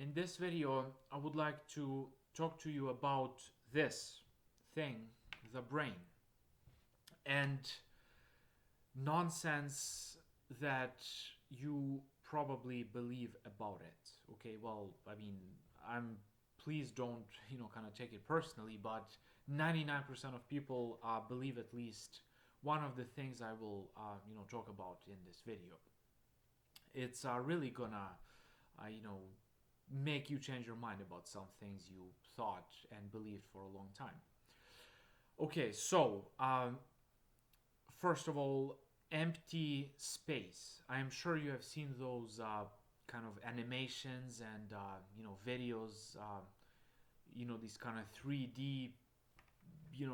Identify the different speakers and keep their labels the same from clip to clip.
Speaker 1: In this video, I would like to talk to you about this thing, the brain, and nonsense that you probably believe about it. Okay, well, I mean, please don't, kind of take it personally, but 99% of people believe at least one of the things I will, talk about in this video. It's really gonna, uh, you know, make you change your mind about some things you thought and believed for a long time. Okay, so first of all, empty space. I am sure you have seen those kind of animations and videos. These kind of 3D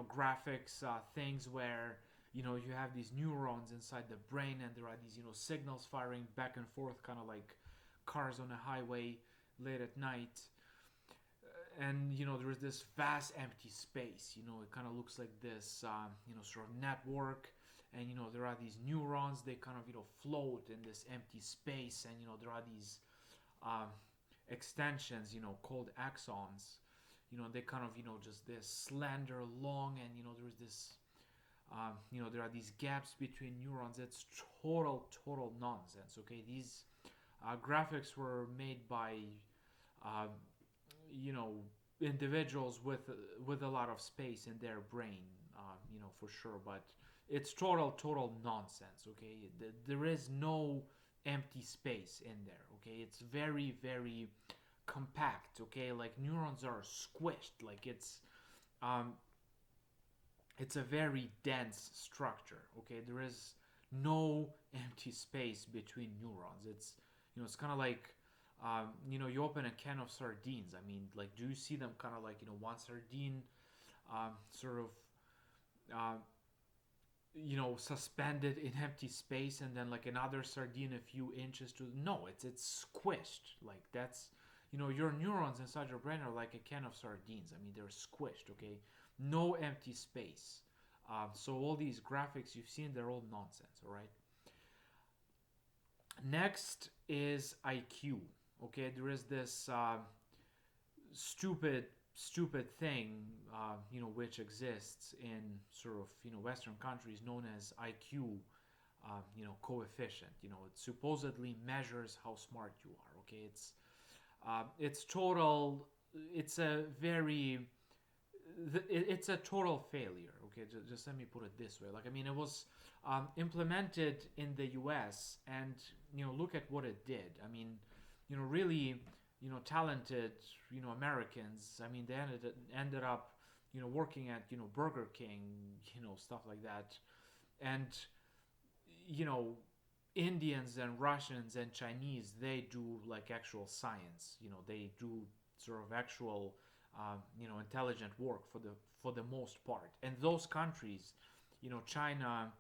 Speaker 1: graphics things where you have these neurons inside the brain and there are these signals firing back and forth, kind of like cars on a highway late at night. And there is this vast empty space. It kind of looks like this sort of network. And there are these neurons, they kind of float in this empty space. And there are these uh, extensions called axons. They kind of just this slender long. And there's this there are these gaps between neurons. It's total nonsense. Okay, these graphics were made by uh, you know individuals with a lot of space in their brain, for sure. But it's total nonsense. Okay, there is no empty space in there. Okay, it's very compact. Okay, like neurons are squished. Like um, it's a very dense structure. Okay, there is no empty space between neurons. It's kind of like you open a can of sardines. I mean, like, do you see them kind of like one sardine sort of uh, suspended in empty space, and then like another sardine a few inches to no, it's squished. Like, that's your neurons inside your brain are like a can of sardines. I mean, they're squished. Okay, no empty space. So all these graphics you've seen, they're all nonsense. All right. Next is IQ. Okay, there is this stupid thing, which exists in sort of Western countries, known as IQ, coefficient. It supposedly measures how smart you are. Okay, it's total. It's a very it's a total failure. Okay, just let me put it this way. Like, I mean, it was implemented in the U.S. and look at what it did. I mean, really, talented Americans. I mean, they ended up working at Burger King, stuff like that, and you know Indians and Russians and Chinese, they do like actual science. They do sort of actual intelligent work for the most part. And those countries, China,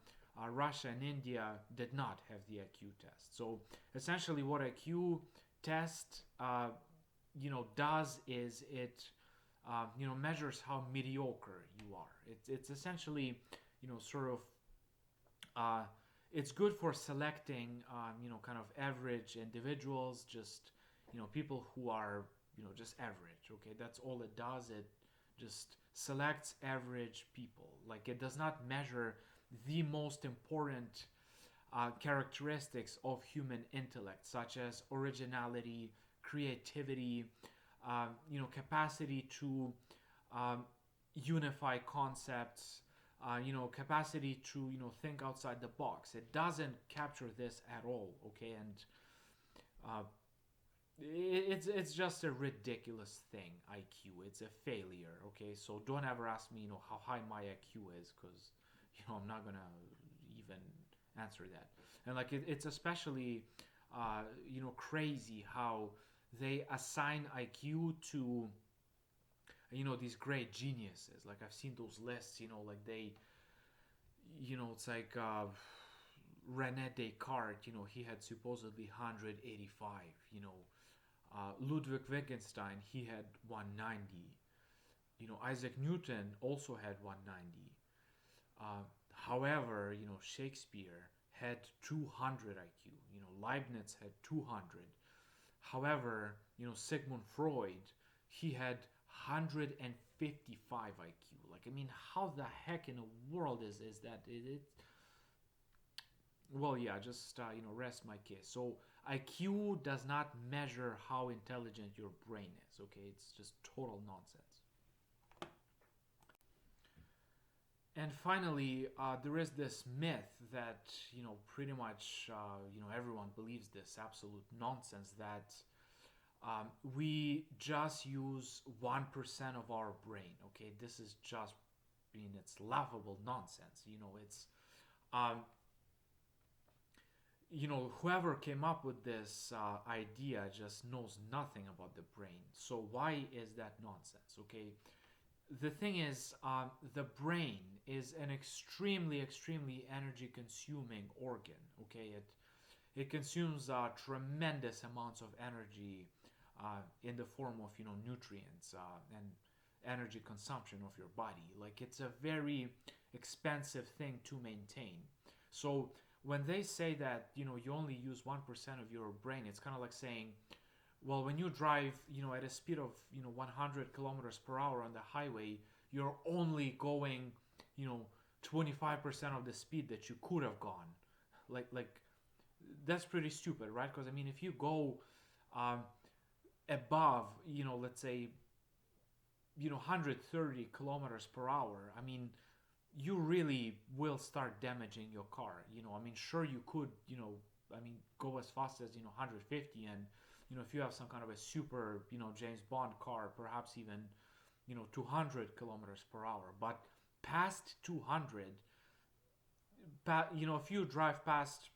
Speaker 1: Russia, and India did not have the IQ test. So essentially, what IQ test does is it measures how mediocre you are. It's essentially sort of uh, it's good for selecting, kind of average individuals, just people who are just average. Okay, that's all it does. It just selects average people. Like, it does not measure the most important characteristics of human intellect, such as originality, creativity, capacity to um, unify concepts, capacity to think outside the box. It doesn't capture this at all. Okay, and uh, it's just a ridiculous thing. IQ, it's a failure. Okay, so don't ever ask me how high my IQ is, because I'm not gonna even answer that. And like, it's especially crazy how they assign IQ to these great geniuses. Like, I've seen those lists. Like, they it's like Rene Descartes. He had supposedly 185. Ludwig Wittgenstein, he had 190. Isaac Newton also had 190. However, Shakespeare had 200 IQ. Leibniz had 200. However, Sigmund Freud, he had 155 IQ. Like, I mean, how the heck in the world is that? Well, yeah, just rest my case. So IQ does not measure how intelligent your brain is. Okay, it's just total nonsense. And finally, there is this myth that pretty much everyone believes this absolute nonsense that we just use 1% of our brain. Okay, this is just, I mean, it's laughable nonsense. It's um, whoever came up with this idea just knows nothing about the brain. So why is that nonsense? Okay, the thing is, the brain is an extremely energy consuming organ. Okay, it consumes tremendous amounts of energy in the form of nutrients and energy consumption of your body. Like, it's a very expensive thing to maintain. So when they say that you only use 1% of your brain, it's kind of like saying, well, when you drive at a speed of 100 kilometers per hour on the highway, you're only going you know 25% of the speed that you could have gone. Like that's pretty stupid, right? Because I mean, if you go um, above, let's say 130 kilometers per hour, I mean, you really will start damaging your car. I mean, sure, you could, I mean, go as fast as 150, and if you have some kind of a super James Bond car, perhaps even 200 kilometers per hour. But past 200, if you drive past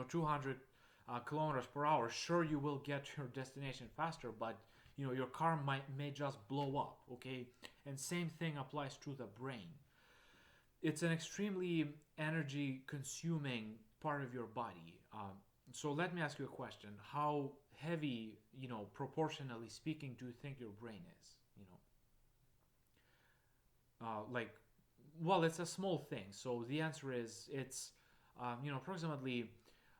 Speaker 1: 200 kilometers per hour, sure, you will get your destination faster, but your car may just blow up. Okay, and same thing applies to the brain. It's an extremely energy consuming part of your body. So let me ask you a question: how heavy, proportionally speaking, do you think your brain is? Like, well, it's a small thing. So the answer is it's approximately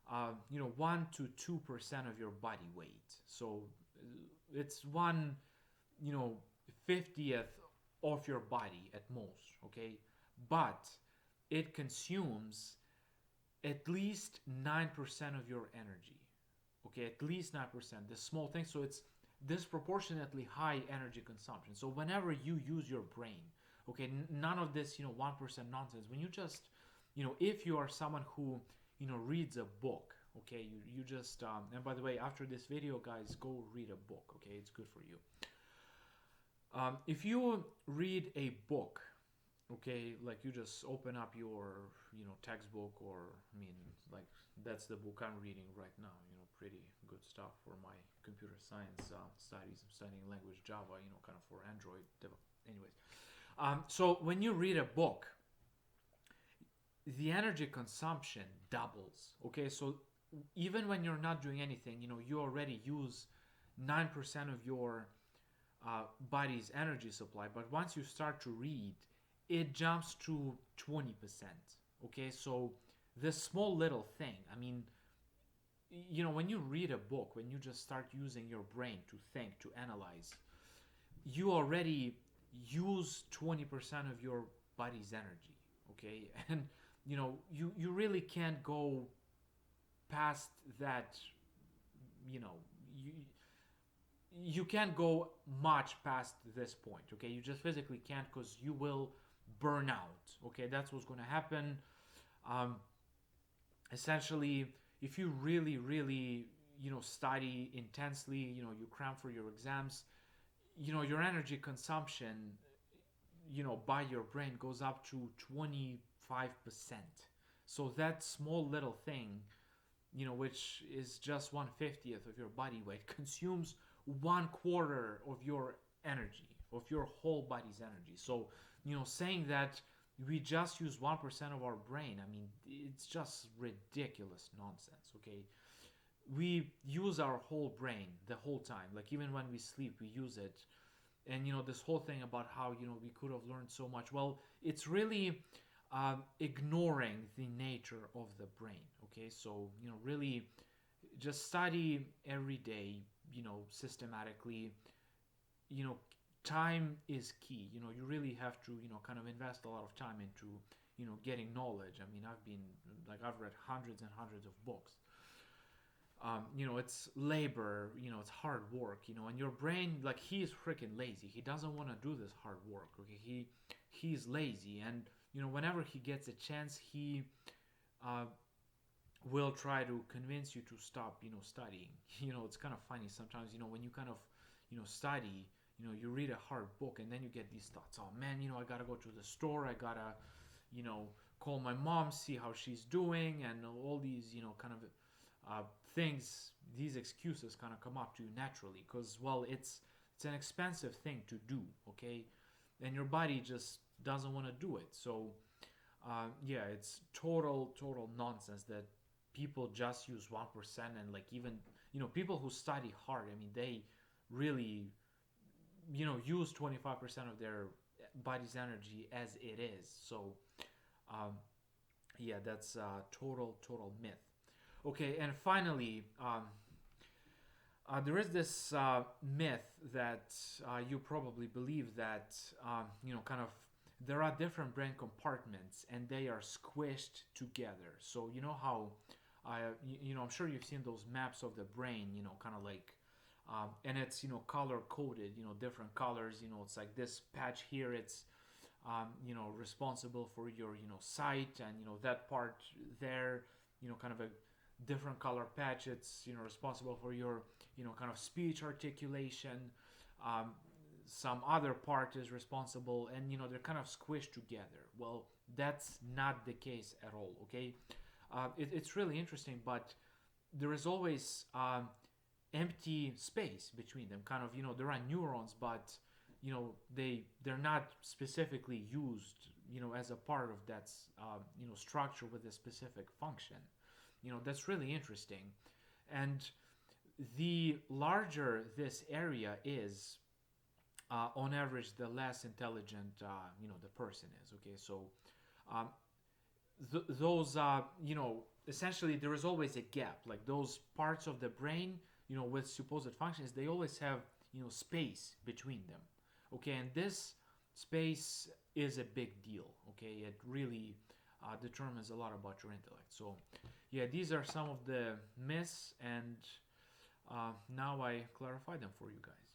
Speaker 1: 1 to 2% of your body weight. So it's one 50th of your body at most. Okay, but it consumes at least 9% of your energy. Okay, at least 9%. This small thing. So it's disproportionately high energy consumption. So whenever you use your brain, okay, none of this 1% nonsense. When you just if you are someone who reads a book, okay, you just and by the way, after this video, guys, go read a book. Okay, it's good for you. If you read a book, okay, like you just open up your textbook, or I mean, like, that's the book I'm reading right now. Pretty good stuff for my computer science studies. I'm studying language Java, kind of for Android anyways. So when you read a book, the energy consumption doubles. Okay, so even when you're not doing anything, you already use 9% of your body's energy supply. But once you start to read, it jumps to 20%. Okay, so this small little thing, I mean, when you read a book, when you just start using your brain to think, to analyze, you already use 20% of your body's energy. Okay, and you really can't go past that. You know, you you can't go much past this point. Okay, you just physically can't, because you will burn out. Okay, that's what's going to happen. um, Essentially, if you really study intensely, you cram for your exams, your energy consumption by your brain goes up to 25%. So that small little thing, which is just 1/50th of your body weight, consumes 1/4 of your energy, of your whole body's energy. So saying that we just use 1% of our brain, I mean, it's just ridiculous nonsense. Okay, we use our whole brain the whole time. Like, even when we sleep, we use it. And this whole thing about how we could have learned so much, well, it's really ignoring the nature of the brain. Okay, so really just study every day, systematically. you know Time is key. You really have to kind of invest a lot of time into getting knowledge. I mean, I've read hundreds and hundreds of books. It's labor, it's hard work, and your brain, like, he is freaking lazy. He doesn't want to do this hard work. Okay, he's lazy, and whenever he gets a chance, he uh, will try to convince you to stop studying. It's kind of funny sometimes, when you kind of study, you read a hard book, and then you get these thoughts. Oh man, I gotta go to the store. I gotta you know call my mom, see how she's doing, and all these kind of uh, things. These excuses kind of come up to you naturally, because, well, it's an expensive thing to do. Okay, and your body just doesn't want to do it. So yeah, it's total nonsense that people just use 1%. And, like, even people who study hard, I mean, they really use 25% of their body's energy as it is. So um, yeah, that's a total myth. Okay, and finally, there is this myth that you probably believe, that kind of there are different brain compartments and they are squished together. So you know how I'm sure you've seen those maps of the brain, kind of like, and it's color coded, different colors. It's like this patch here, it's responsible for your sight, and that part there, kind of a different color patch, it's responsible for your kind of speech articulation. um, some other part is responsible, and they're kind of squished together. Well, that's not the case at all. Okay, it's really interesting, but there is always empty space between them. Kind of, there are neurons, but they're not specifically used as a part of that structure with a specific function. That's really interesting. And the larger this area is, on average, the less intelligent the person is. Okay, so um, those essentially, there is always a gap. Like, those parts of the brain with supposed functions, they always have space between them. Okay, and this space is a big deal. Okay, it really determines a lot about your intellect. So yeah, these are some of the myths, and now I clarify them for you guys.